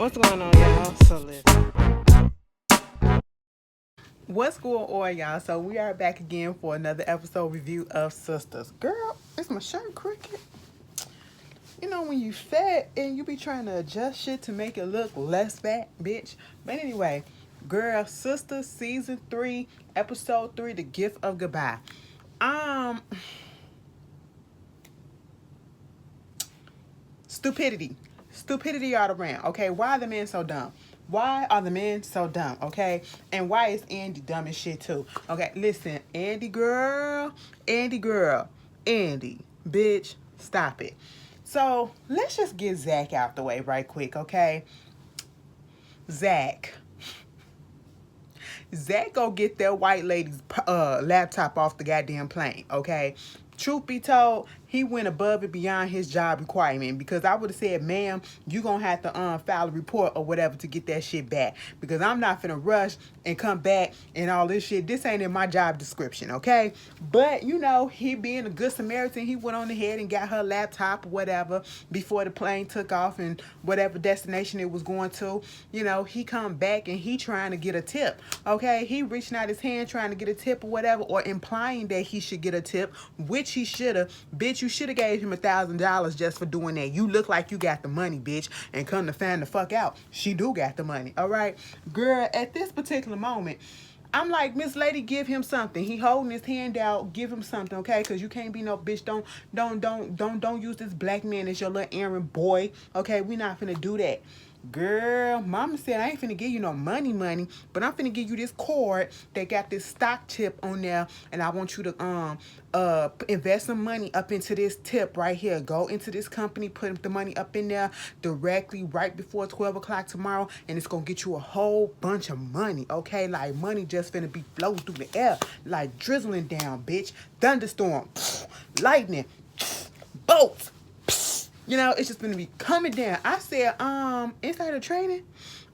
What's going on, y'all? So listen. What's going on, y'all? So we are back again for another episode review of Sistas. Girl, is my shirt crooked? You know when you fat and you be trying to adjust shit to make it look less fat, bitch. But anyway, girl, Sistas season 3, episode 3, The Gift of Goodbye. Um, Stupidity. Stupidity all around. Okay, why are the men so dumb? Why are the men so dumb? Okay, and why is Andy dumb as shit too? Okay, listen, Andy girl, Andy girl, Andy, bitch, stop it. So let's just get Zach out the way right quick, okay? Zach. Zach go get that white lady's laptop off the goddamn plane, okay? Truth be told, he went above and beyond his job requirement because I would have said, ma'am, you gonna have to file a report or whatever to get that shit back because I'm not finna rush and come back and all this shit. This ain't in my job description, okay? But, you know, he being a good Samaritan, he went on ahead and got her laptop or whatever before the plane took off and whatever destination it was going to. You know, he come back and he trying to get a tip, okay? He reaching out his hand trying to get a tip or whatever, or implying that he should get a tip, which he should have. Bitch, you should have gave him $1,000 just for doing that. You look like you got the money, bitch. And come to find the fuck out, she do got the money, all right? Girl, at this particular moment, I'm like, Miss Lady, give him something. He holding his hand out. Give him something, okay? Because you can't be no bitch. Don't use this black man as your little errand boy, okay? We not finna do that. Girl, mama said I ain't finna give you no money, but I'm finna give you this card that got this stock tip on there, and I want you to invest some money up into this tip right here. Go into this company, put the money up in there directly right before 12 o'clock tomorrow, and it's gonna get you a whole bunch of money, okay? Like money just finna be floating through the air, like drizzling down, bitch. Thunderstorm, lightning, bolts. You know, it's just gonna be coming down. I said, insider training.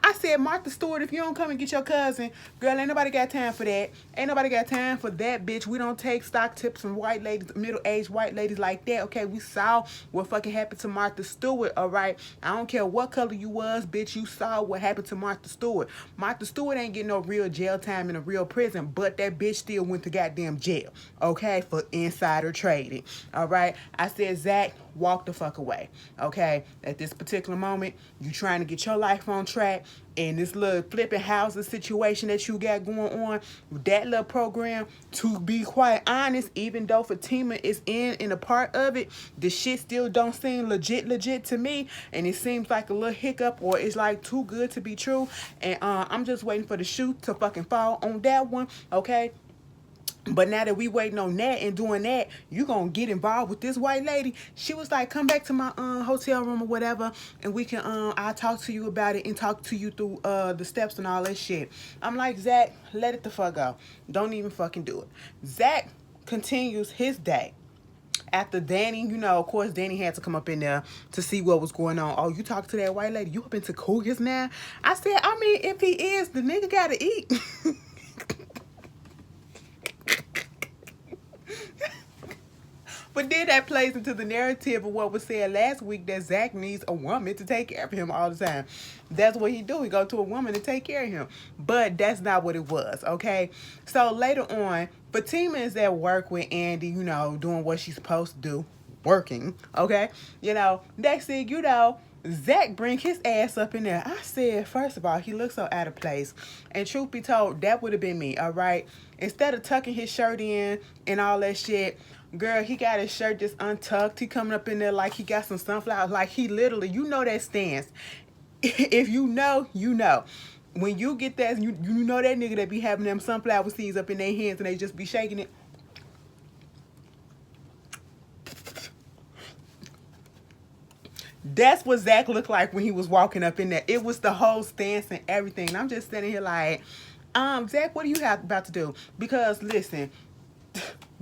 I said, Martha Stewart, if you don't come and get your cousin, girl, ain't nobody got time for that. Ain't nobody got time for that, bitch. We don't take stock tips from white ladies, middle-aged white ladies like that, okay? We saw what fucking happened to Martha Stewart, all right? I don't care what color you was, bitch. You saw what happened to Martha Stewart. Martha Stewart ain't getting no real jail time in a real prison, but that bitch still went to goddamn jail, okay, for insider trading, all right? I said, Zach, walk the fuck away, okay? At this particular moment, you trying to get your life on track, and this little flipping houses situation that you got going on, that little program, to be quite honest, even though Fatima is in a part of it, the shit still don't seem legit to me, and it seems like a little hiccup, or it's like too good to be true, and I'm just waiting for the shoe to fucking fall on that one, okay? But now that we waiting on that and doing that, you gonna get involved with this white lady. She was like, come back to my hotel room or whatever, and we can I'll talk to you about it and talk to you through the steps and all that shit. I'm like, Zach, let it the fuck go. Don't even fucking do it. Zach continues his day. After Danny, you know, of course, Danny had to come up in there to see what was going on. Oh, you talk to that white lady? You up into Cougars now? I said, I mean, if he is, the nigga gotta eat. But then that plays into the narrative of what was said last week, that Zach needs a woman to take care of him all the time. That's what he do. He go to a woman to take care of him. But that's not what it was, okay? So later on, Fatima is at work with Andy, you know, doing what she's supposed to do. Working, okay? You know, next thing you know, Zach bring his ass up in there. I said, first of all, he looks so out of place. And truth be told, that would have been me, all right? Instead of tucking his shirt in and all that shit, girl, he got his shirt just untucked. He coming up in there like he got some sunflowers. Like he literally, you know that stance. If you know, you know. When you get that, you know that nigga that be having them sunflower seeds up in their hands and they just be shaking it. That's what Zach looked like when he was walking up in there. It was the whole stance and everything. And I'm just sitting here like, Zach, what do you have about to do? Because listen,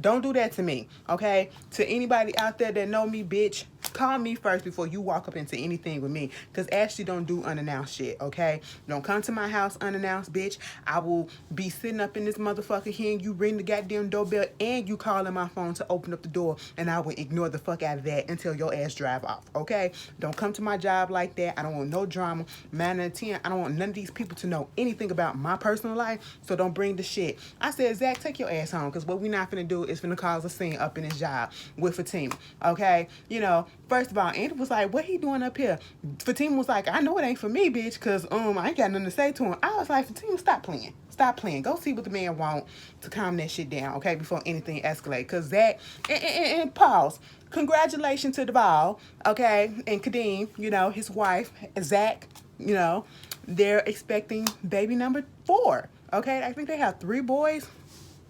don't do that to me, okay? To anybody out there that know me, bitch, call me first before you walk up into anything with me. Because Ashley don't do unannounced shit, okay? Don't come to my house unannounced, bitch. I will be sitting up in this motherfucker hearing you ring the goddamn doorbell and you calling my phone to open up the door, and I will ignore the fuck out of that until your ass drive off, okay? Don't come to my job like that. I don't want no drama. 9 out of 10, I don't want none of these people to know anything about my personal life, so don't bring the shit. I said, Zach, take your ass home, because what we not finna do is finna cause a scene up in his job with Fatima, okay? You know, first of all, Andy was like, what he doing up here? Fatima was like, I know it ain't for me, bitch, because I ain't got nothing to say to him. I was like, Fatima, stop playing. Stop playing. Go see what the man want to calm that shit down, okay, before anything escalates. Because Zach, and pause. Congratulations to Duval, okay, and Kadeem, you know, his wife, Zach, you know, they're expecting baby number 4, okay? I think they have 3 boys.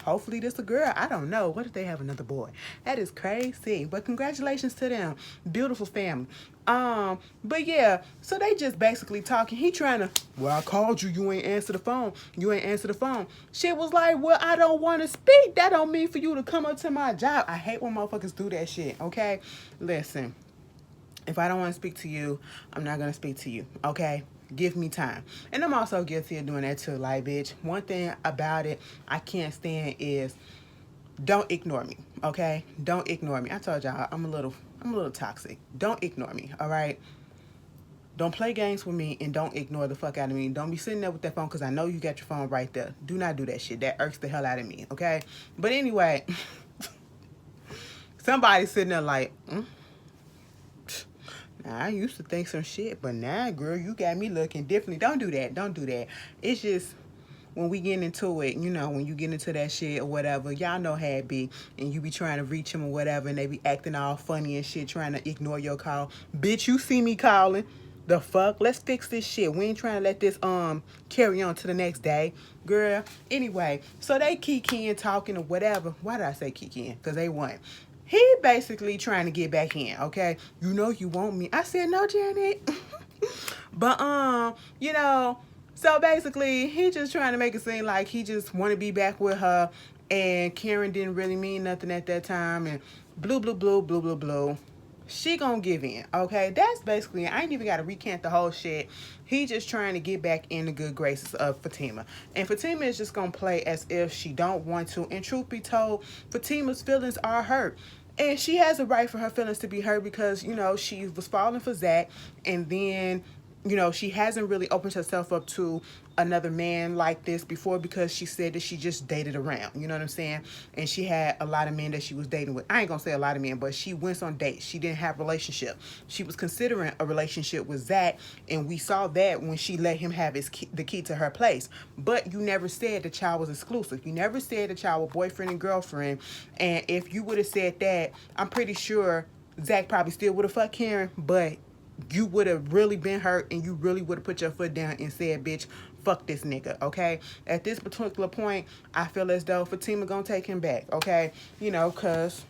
Hopefully this a girl. I don't know. What if they have another boy? That is crazy. But congratulations to them. Beautiful family. But yeah, so they just basically talking. He trying to, well, I called you. You ain't answer the phone. You ain't answer the phone. Shit was like, well, I don't want to speak. That don't mean for you to come up to my job. I hate when motherfuckers do that shit, okay? Listen, if I don't want to speak to you, I'm not going to speak to you, okay? Give me time. And I'm also guilty of doing that too. Like, bitch, one thing about it I can't stand is don't ignore me, okay? Don't ignore me. I told y'all I'm a little toxic. Don't ignore me, all right? Don't play games with me, and don't ignore the fuck out of me. Don't be sitting there with that phone, because I know you got your phone right there. Do not do that shit. That irks the hell out of me, okay? But anyway, somebody sitting there like, I used to think some shit, but now, girl, you got me looking differently. Don't do that. Don't do that. It's just when we get into it, you know, when you get into that shit or whatever, y'all know how it be, and you be trying to reach them or whatever, and they be acting all funny and shit, trying to ignore your call. Bitch, you see me calling. The fuck? Let's fix this shit. We ain't trying to let this carry on to the next day, girl. Anyway, so they kikiing, talking or whatever. Why did I say kikiing? Because they won. He basically trying to get back in, okay? You know you want me. I said, no, Janet. But, you know, so basically, he just trying to make it seem like he just want to be back with her, and Karen didn't really mean nothing at that time, and blue, blue, blue, blue, blue, blue. She gonna give in, okay? That's basically, I ain't even got to recant the whole shit. He just trying to get back in the good graces of Fatima. And Fatima is just gonna play as if she don't want to. And truth be told, Fatima's feelings are hurt. And she has a right for her feelings to be hurt, because, you know, she was falling for Zach, and then, you know, she hasn't really opened herself up to another man like this before, because she said that she just dated around, you know what I'm saying? And she had a lot of men that she was dating with. I ain't gonna say a lot of men, but she went on dates. She didn't have a relationship. She was considering a relationship with Zach, and we saw that when she let him have the key to her place. But you never said that y'all was exclusive. You never said that y'all were boyfriend and girlfriend. And if you would have said that, I'm pretty sure Zach probably still would have fucked Karen, but you would have really been hurt, and you really would have put your foot down and said, bitch, fuck this nigga, okay? At this particular point, I feel as though Fatima gonna take him back, okay? You know, because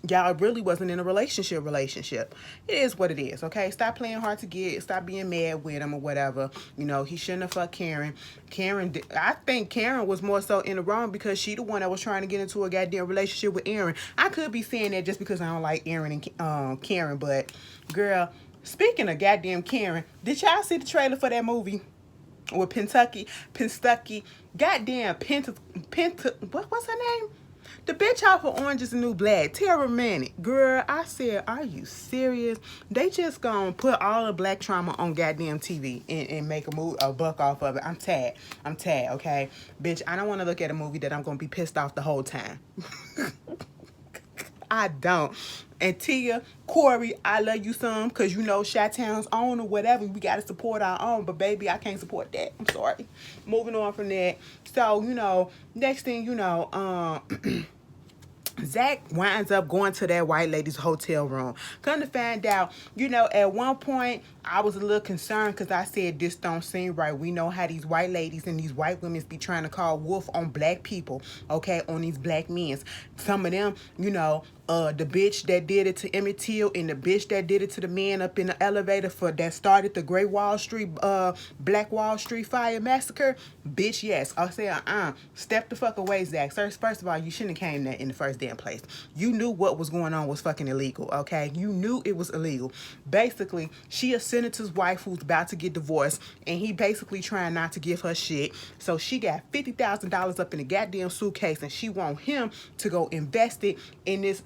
y'all really wasn't in a relationship. It is what it is, okay? Stop playing hard to get. Stop being mad with him or whatever. You know, he shouldn't have fucked Karen. I think Karen was more so in the wrong, because she the one that was trying to get into a goddamn relationship with Aaron. I could be saying that just because I don't like Aaron and Karen, but girl, speaking of goddamn Karen, did y'all see the trailer for that movie with Pentucky, goddamn what's her name? The bitch off of Orange is the New Black, Tara Manning. Girl, I said, are you serious? They just gonna put all the black trauma on goddamn TV and make a buck off of it. I'm tagged, okay? Bitch, I don't want to look at a movie that I'm gonna be pissed off the whole time. I don't. And Tia, Corey, I love you some, because you know Chi-Town's own or whatever. We got to support our own. But, baby, I can't support that. I'm sorry. Moving on from that. So, you know, next thing you know, Zach winds up going to that white lady's hotel room. Come to find out, you know, at one point, I was a little concerned because I said this don't seem right. We know how these white ladies and these white women be trying to call wolf on black people, okay, on these black men. Some of them, the bitch that did it to Emmett Till and the bitch that did it to the man up in the elevator for that started the Great Wall Street, Black Wall Street fire massacre. Bitch, yes. I say, step the fuck away, Zach. First of all, you shouldn't have came there in the first damn place. You knew what was going on was fucking illegal, okay? You knew it was illegal. Basically, she a senator's wife who's about to get divorced, and he basically trying not to give her shit. So she got $50,000 up in a goddamn suitcase, and she want him to go invest it in this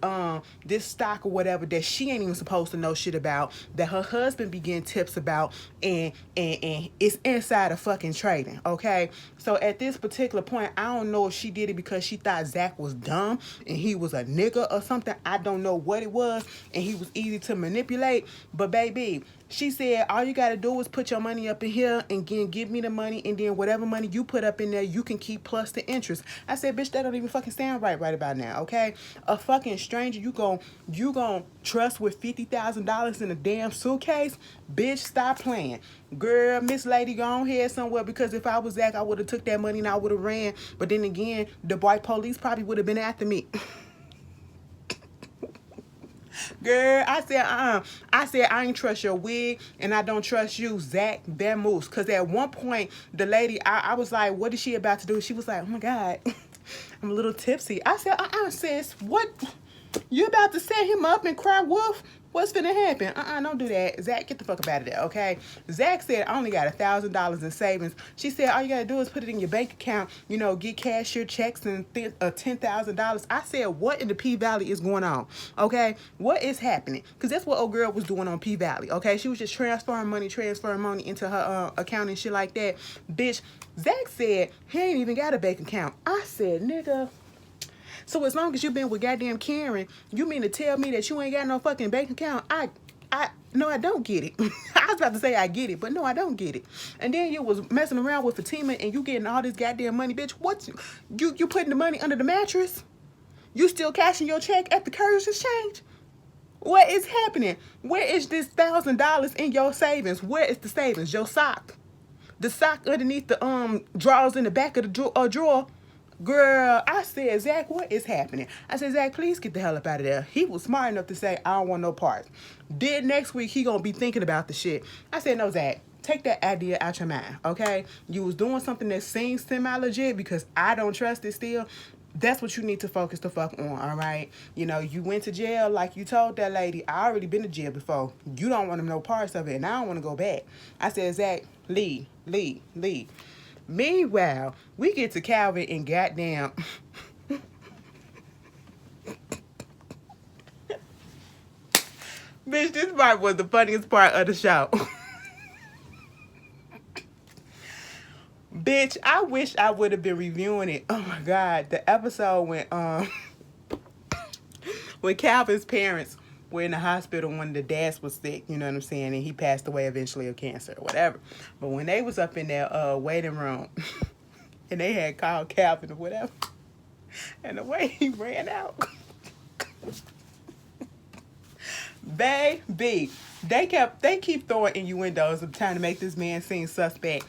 stock or whatever that she ain't even supposed to know shit about, that her husband be getting tips about, and it's inside of fucking trading, okay? So at this particular point, I don't know if she did it because she thought Zach was dumb and he was a nigga or something. I don't know what it was, and he was easy to manipulate. But baby, she said, all you got to do is put your money up in here and give me the money, and then whatever money you put up in there, you can keep plus the interest. I said, bitch, that don't even fucking sound right about now, okay? A fucking stranger you gon' trust with $50,000 in a damn suitcase? Bitch, stop playing. Girl, Miss Lady, go on here somewhere, because if I was Zach, I would have took that money and I would have ran. But then again, the white police probably would have been after me. Girl, I said I ain't trust your wig, and I don't trust you, Zach Van Moose. Because at one point, the lady, I was like, what is she about to do? She was like, oh my God, I'm a little tipsy. I said, sis, what? You about to set him up and cry wolf? What's finna happen? Don't do that. Zach, get the fuck up out of there, okay? Zach said, I only got $1,000 in savings. She said, all you gotta do is put it in your bank account, get cashier checks and $10,000. I said, what in the P-Valley is going on, okay? What is happening? Because that's what old girl was doing on P-Valley, okay? She was just transferring money into her account and shit like that. Bitch, Zach said he ain't even got a bank account. I said, nigga, so as long as you been with goddamn Karen, you mean to tell me that you ain't got no fucking bank account? No, I don't get it. I was about to say I get it, but no, I don't get it. And then you was messing around with Fatima and you getting all this goddamn money, bitch. What? You putting the money under the mattress? You still cashing your check at the Courage Exchange? What is happening? Where is this $1,000 in your savings? Where is the savings? Your sock? The sock underneath the drawers in the back of the drawer? Girl, I said, Zach, what is happening? I said, Zach, please get the hell up out of there. He was smart enough to say, I don't want no parts. Did next week, he gonna be thinking about the shit. I said, no, Zach, take that idea out your mind, okay? You was doing something that seems semi-legit because I don't trust it still. That's what you need to focus the fuck on, all right? You went to jail like you told that lady. I already been to jail before. You don't want to know parts of it, and I don't want to go back. I said, Zach, leave. Meanwhile, we get to Calvin and goddamn... Bitch, this part was the funniest part of the show. Bitch, I wish I would have been reviewing it. Oh my God, the episode when Calvin's parents were in the hospital when the dad was sick, you know what I'm saying, and he passed away eventually of cancer or whatever. But when they was up in their waiting room and they had called Calvin or whatever, and the way he ran out. Baby, they keep throwing innuendos of trying to make this man seem suspect.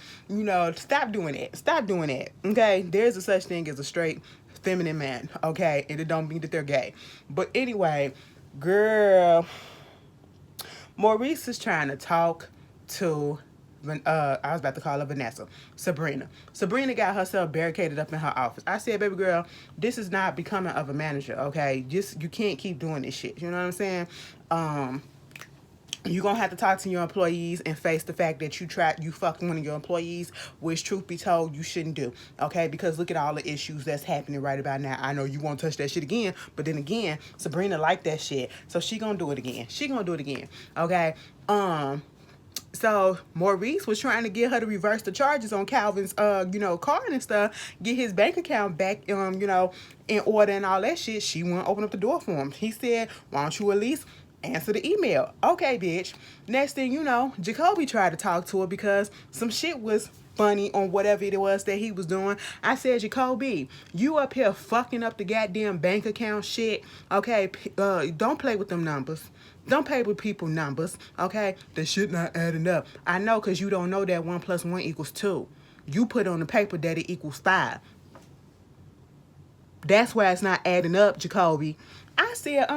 Stop doing that. Okay, there's a such thing as a straight feminine man, okay, and it don't mean that they're gay. But anyway, girl, Maurice is trying to talk to I was about to call her Vanessa. Sabrina got herself barricaded up in her office. I said, baby girl, this is not becoming of a manager, okay? You can't keep doing this shit. You know what I'm saying? You're going to have to talk to your employees and face the fact that you fucked one of your employees, which, truth be told, you shouldn't do, okay? Because look at all the issues that's happening right about now. I know you won't touch that shit again, but then again, Sabrina liked that shit, so she going to do it again. Okay? So Maurice was trying to get her to reverse the charges on Calvin's, card and stuff, get his bank account back, in order and all that shit. She wouldn't open up the door for him. He said, why don't you at least answer the email? Okay, bitch. Next thing you know, Jacoby tried to talk to her because some shit was funny on whatever it was that he was doing. I said, Jacoby, you up here fucking up the goddamn bank account shit. Okay, don't play with them numbers. Don't play with people numbers, okay? The shit not adding up. I know, because you don't know that 1 + 1 = 2. You put on the paper that it equals 5. That's why it's not adding up, Jacoby. I said,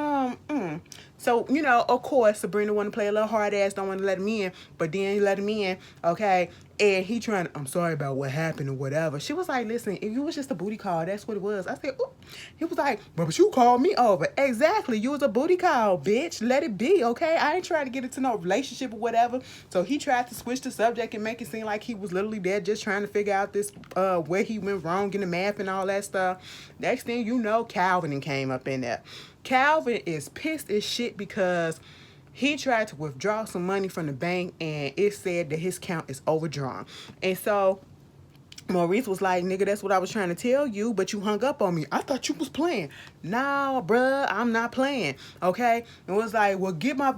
So, of course, Sabrina want to play a little hard ass, don't want to let him in, but then he let him in, okay? And he trying to, I'm sorry about what happened or whatever. She was like, listen, if you was just a booty call, that's what it was. I said, ooh. He was like, but you called me over. Exactly. You was a booty call, bitch. Let it be, okay? I ain't trying to get into no relationship or whatever. So he tried to switch the subject and make it seem like he was literally there just trying to figure out this, where he went wrong in the math and all that stuff. Next thing you know, Calvin came up in there. Calvin is pissed as shit because he tried to withdraw some money from the bank and it said that his account is overdrawn. And so Maurice was like, nigga, that's what I was trying to tell you, but you hung up on me. I thought you was playing. Nah, bruh, I'm not playing, okay? And was like, well, get my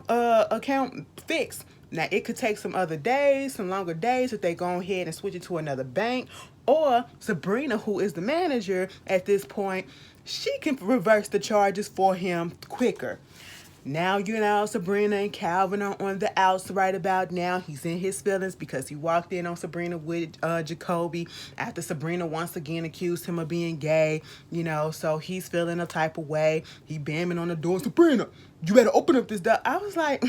account fixed. Now, it could take some other days, some longer days if they go ahead and switch it to another bank. Or Sabrina, who is the manager at this point, she can reverse the charges for him quicker. Now, Sabrina and Calvin are on the outs right about now. He's in his feelings because he walked in on Sabrina with Jacoby after Sabrina once again accused him of being gay, so he's feeling a type of way. He banging on the door, Sabrina, you better open up this door. I was like,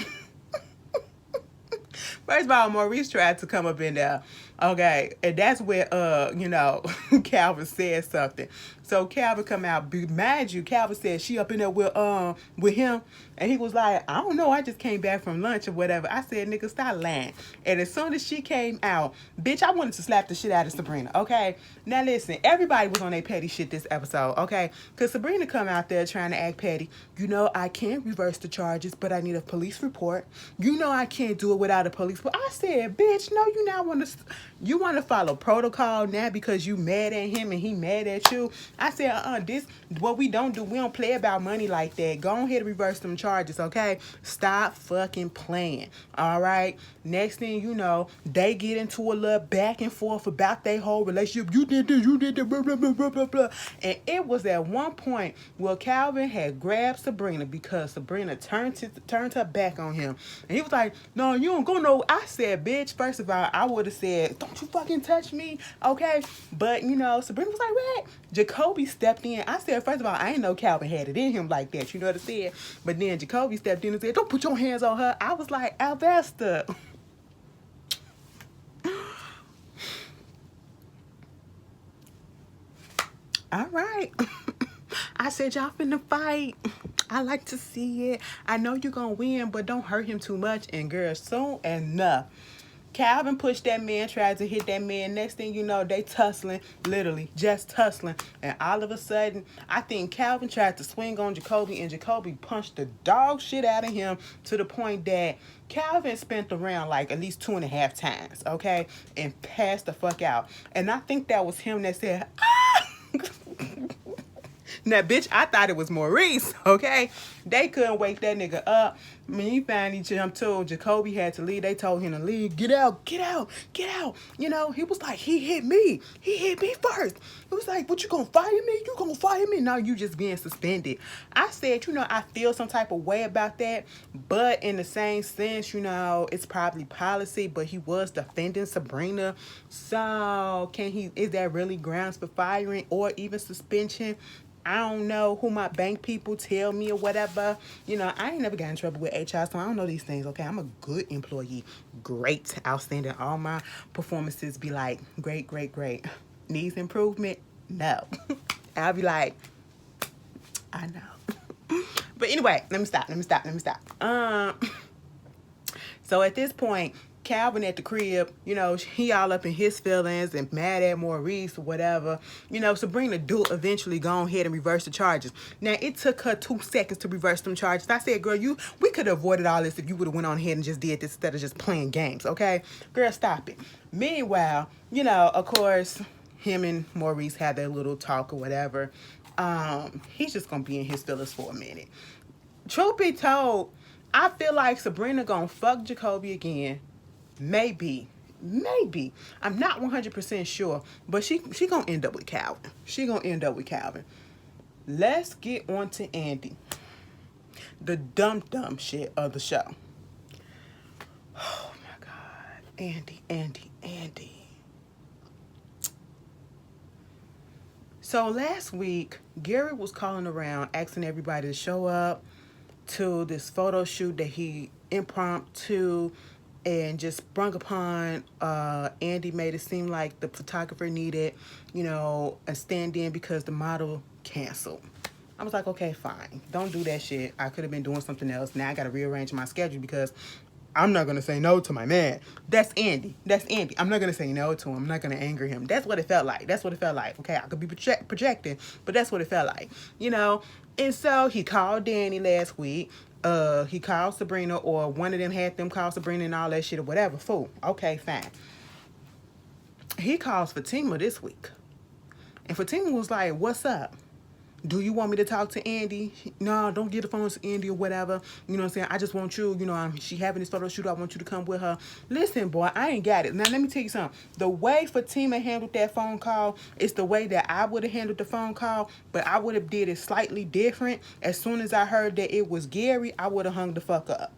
first of all, Maurice tried to come up in there. Okay, and that's where, Calvin said something. So Calvin come out, mind you, Calvin said she up in there with him. And he was like, I don't know, I just came back from lunch or whatever. I said, nigga, stop lying. And as soon as she came out, bitch, I wanted to slap the shit out of Sabrina, okay? Now listen, everybody was on their petty shit this episode, okay? Because Sabrina come out there trying to act petty. I can't reverse the charges, but I need a police report. I can't do it without a police report. I said, bitch, no, you want to follow protocol now because you mad at him and he mad at you. I said, this what we don't do. We don't play about money like that. Go ahead and reverse them charges, okay? Stop fucking playing, all right? Next thing you know, they get into a little back and forth about their whole relationship. You did this, you did that, blah, blah, blah, blah, blah, blah. And it was at one point where Calvin had grabbed Sabrina because Sabrina turned her back on him. And he was like, no, you don't go no. I said, bitch, first of all, I would have said, don't you fucking touch me, okay? But, Sabrina was like, what? Jacoby stepped in. I said, first of all, I didn't know Calvin had it in him like that. You know what I said? But then Jacoby stepped in and said, don't put your hands on her. I was like, Alvesta. All right. I said, y'all finna fight. I like to see it. I know you're gonna win, but don't hurt him too much. And girl, soon enough, Calvin pushed that man, tried to hit that man. Next thing you know, they tussling, literally just tussling. And all of a sudden, I think Calvin tried to swing on Jacoby, and Jacoby punched the dog shit out of him to the point that Calvin spent the round like at least 2.5 times, okay, and passed the fuck out. And I think that was him that said, ah! Now, bitch, I thought it was Maurice, okay? They couldn't wake that nigga up. When he finally jumped to, Jacoby had to leave. They told him to leave. Get out, get out, get out. He was like, he hit me. He hit me first. It was like, what, you gonna fire me? You gonna fire me? No, you just being suspended. I said, I feel some type of way about that. But in the same sense, it's probably policy. But he was defending Sabrina. So, is that really grounds for firing or even suspension? I don't know who my bank people tell me or whatever. I ain't never got in trouble with HR, so I don't know these things, okay? I'm a good employee. Great, outstanding. All my performances be like, great, great, great. Needs improvement? No. I'll be like, I know. But anyway, let me stop. So at this point, Calvin at the crib, he all up in his feelings and mad at Maurice or whatever. Sabrina do eventually go ahead and reverse the charges. Now, it took her 2 seconds to reverse them charges. I said, girl, we could have avoided all this if you would have went on ahead and just did this instead of just playing games, okay? Girl, stop it. Meanwhile, of course, him and Maurice had their little talk or whatever. He's just going to be in his feelings for a minute. Truth be told, I feel like Sabrina gonna fuck Jacoby again. Maybe. I'm not 100% sure, but she gonna end up with Calvin. Let's get on to Andy. The dumb shit of the show. Oh my God. Andy. So last week, Gary was calling around asking everybody to show up to this photo shoot that he impromptu and just sprung upon. Andy made it seem like the photographer needed, a stand-in because the model canceled. I was like, okay, fine. Don't do that shit. I could have been doing something else. Now I got to rearrange my schedule because I'm not going to say no to my man. That's Andy. I'm not going to say no to him. I'm not going to anger him. That's what it felt like. Okay, I could be projecting, but that's what it felt like, And so he called Danny last week. He called Sabrina, or one of them had them call Sabrina and all that shit or whatever. Fool. Okay, fine. He calls Fatima this week. And Fatima was like, what's up? Do you want me to talk to Andy? No, don't get the phone to Andy or whatever. You know what I'm saying? I just want you, she having this photo shoot. I want you to come with her. Listen, boy, I ain't got it. Now, let me tell you something. The way Fatima handled that phone call is the way that I would have handled the phone call, but I would have did it slightly different. As soon as I heard that it was Gary, I would have hung the fuck up.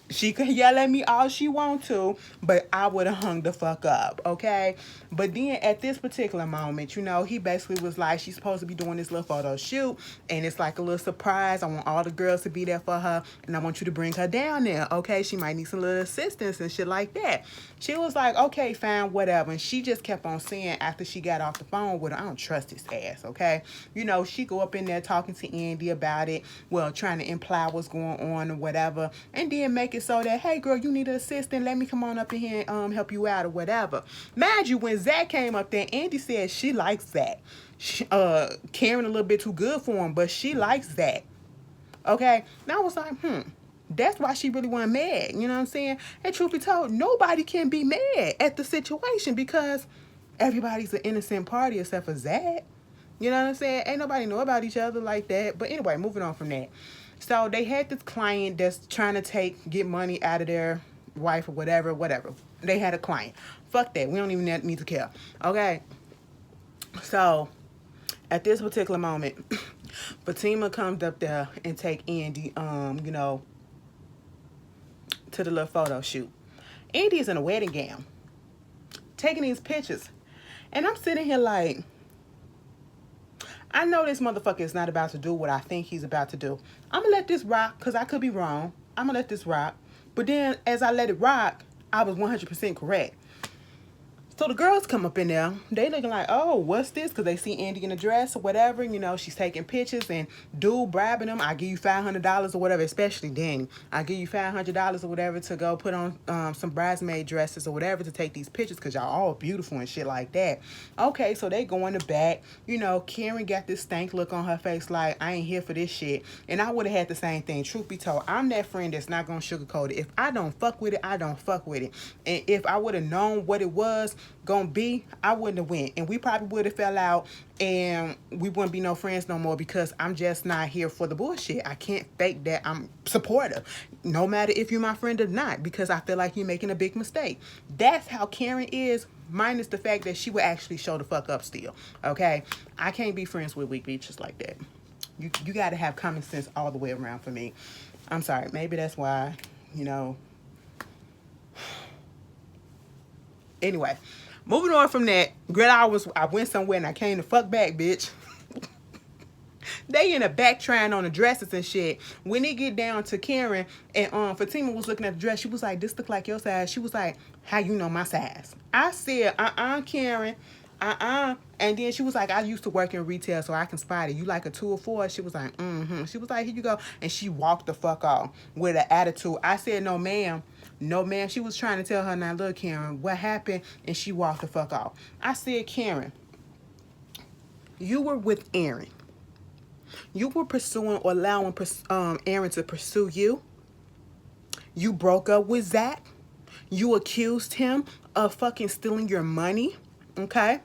She could yell at me all she want to, but I would have hung the fuck up, okay? But then at this particular moment, he basically was like, she's supposed to be doing this little photo shoot, and it's like a little surprise. I want all the girls to be there for her, and I want you to bring her down there, okay? She might need some little assistance and shit like that. She was like, okay, fine, whatever. And she just kept on saying after she got off the phone with her, I don't trust his ass, okay? She go up in there talking to Andy about it, well, trying to imply what's going on or whatever, and then make it so that, hey, girl, you need an assistant, let me come on up in here and help you out or whatever. Mind you, when Zach came up there, Andy said she likes Zach. Karen a little bit too good for him, but she likes Zach. Okay? And I was like, that's why she really wasn't mad. You know what I'm saying? And truth be told, nobody can be mad at the situation because everybody's an innocent party except for Zach. You know what I'm saying? Ain't nobody know about each other like that. But anyway, moving on from that. So they had this client that's trying to get money out of their wife or whatever. They had a client. Fuck that. We don't even need to care. Okay? So at this particular moment, Fatima comes up there and take Andy, to the little photo shoot. Andy is in a wedding gown, taking these pictures. And I'm sitting here like, I know this motherfucker is not about to do what I think he's about to do. I'm going to let this rock because I could be wrong. I'm going to let this rock. But then as I let it rock, I was 100% correct. So the girls come up in there. They looking like, oh, what's this? Because they see Andy in a dress or whatever. She's taking pictures and dude bribing them. I give you $500 or whatever, especially Danny. I give you $500 or whatever to go put on some bridesmaid dresses or whatever to take these pictures because y'all all beautiful and shit like that. Okay, so they go in the back. Karen got this stank look on her face like, I ain't here for this shit. And I would have had the same thing. Truth be told, I'm that friend that's not going to sugarcoat it. If I don't fuck with it, I don't fuck with it. And if I would have known what it was gonna be, I wouldn't have went, and we probably would have fell out and we wouldn't be no friends no more because I'm just not here for the bullshit. I can't fake that I'm supportive no matter if you're my friend or not because I feel like you're making a big mistake. That's how Karen is, minus the fact that she would actually show the fuck up still. Okay, I can't be friends with weak bitches like that. You got to have common sense all the way around for me. I'm sorry, maybe that's why, anyway, moving on from that, girl, I went somewhere and I came the fuck back, bitch. They in the back trying on the dresses and shit. When they get down to Karen and Fatima was looking at the dress, she was like, this look like your size. She was like, how you know my size? I said, Karen, And then she was like, I used to work in retail, so I can spot it. You like a 2 or 4? She was like, mm-hmm. She was like, here you go. And she walked the fuck off with an attitude. I said, no, ma'am. No, ma'am. She was trying to tell her, now, look, Karen, what happened? And she walked the fuck off. I said, Karen, you were with Aaron. You were pursuing or allowing Aaron to pursue you. You broke up with Zach. You accused him of fucking stealing your money. Okay?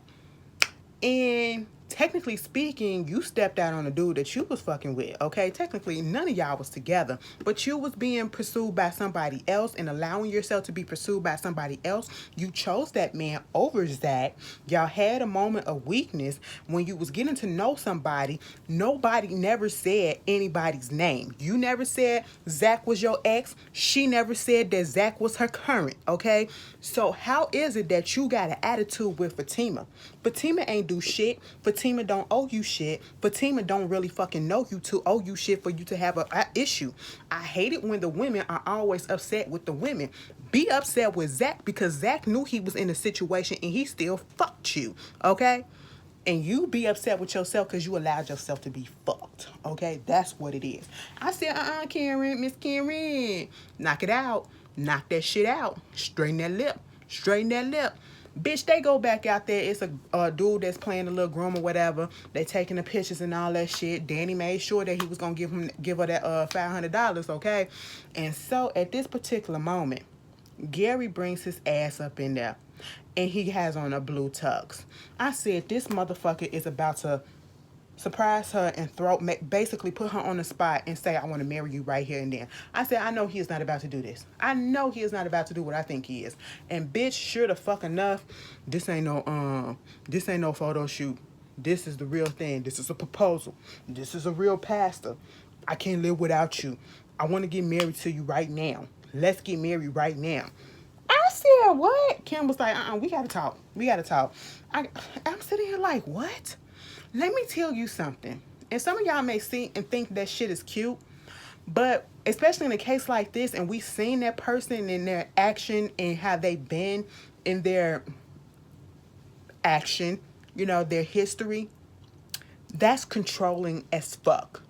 And technically speaking, you stepped out on a dude that you was fucking with, okay? Technically, none of y'all was together, but you was being pursued by somebody else and allowing yourself to be pursued by somebody else. You chose that man over Zach. Y'all had a moment of weakness when you was getting to know somebody. Nobody never said anybody's name. You never said Zach was your ex. She never said that Zach was her current, okay? So how is it that you got an attitude with Fatima? Fatima ain't do shit. Fatima don't owe you shit. Fatima don't really fucking know you to owe you shit for you to have a issue. I hate it when the women are always upset with the women. Be upset with Zach because Zach knew he was in a situation and he still fucked you, okay? And you be upset with yourself because you allowed yourself to be fucked, okay? That's what it is. I said, Karen, Miss Karen, knock it out. Knock that shit out. Straighten that lip. Straighten that lip. Bitch, they go back out there. It's a dude that's playing a little groom or whatever. They taking the pictures and all that shit. Danny made sure that he was going to give her that $500, okay? And so at this particular moment, Gary brings his ass up in there. And he has on a blue tux. I said, this motherfucker is about to surprise her and basically put her on the spot and say, I want to marry you right here and then. I said, I know he is not about to do this. I know he is not about to do what I think he is. And bitch, sure the fuck enough, this ain't no photo shoot. This is the real thing. This is a proposal. This is a real pastor. I can't live without you. I want to get married to you right now. Let's get married right now. I said, what? Kim was like, we gotta talk. We gotta talk. I'm sitting here like, what? Let me tell you something. And some of y'all may see and think that shit is cute, but especially in a case like this, and we seen that person in their action and how they've been in their action, you know, their history, that's controlling as fuck.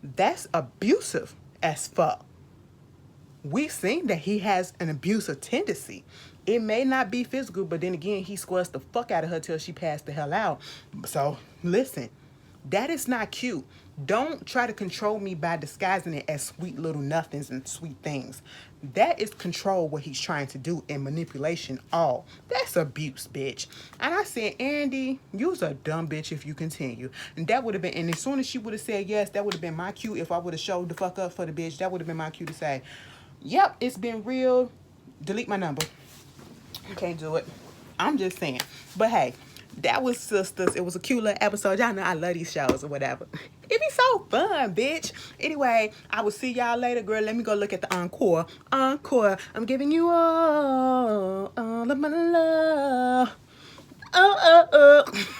That's abusive as fuck. We've seen that he has an abusive tendency. It may not be physical, but then again, he squashed the fuck out of her till she passed the hell out. So, listen, that is not cute. Don't try to control me by disguising it as sweet little nothings and sweet things. That is control what he's trying to do and manipulation all. That's abuse, bitch. And I said, Andy, you's a dumb bitch if you continue. And that would have been, and as soon as she would have said yes, that would have been my cue. If I would have showed the fuck up for the bitch, that would have been my cue to say, yep, it's been real. Delete my number. I can't do it. I'm just saying. But hey, that was Sistas. It was a cute little episode. Y'all know I love these shows or whatever. It be so fun, bitch. Anyway, I will see y'all later, girl. Let me go look at the encore. Encore. I'm giving you all of my love. Oh, oh, oh.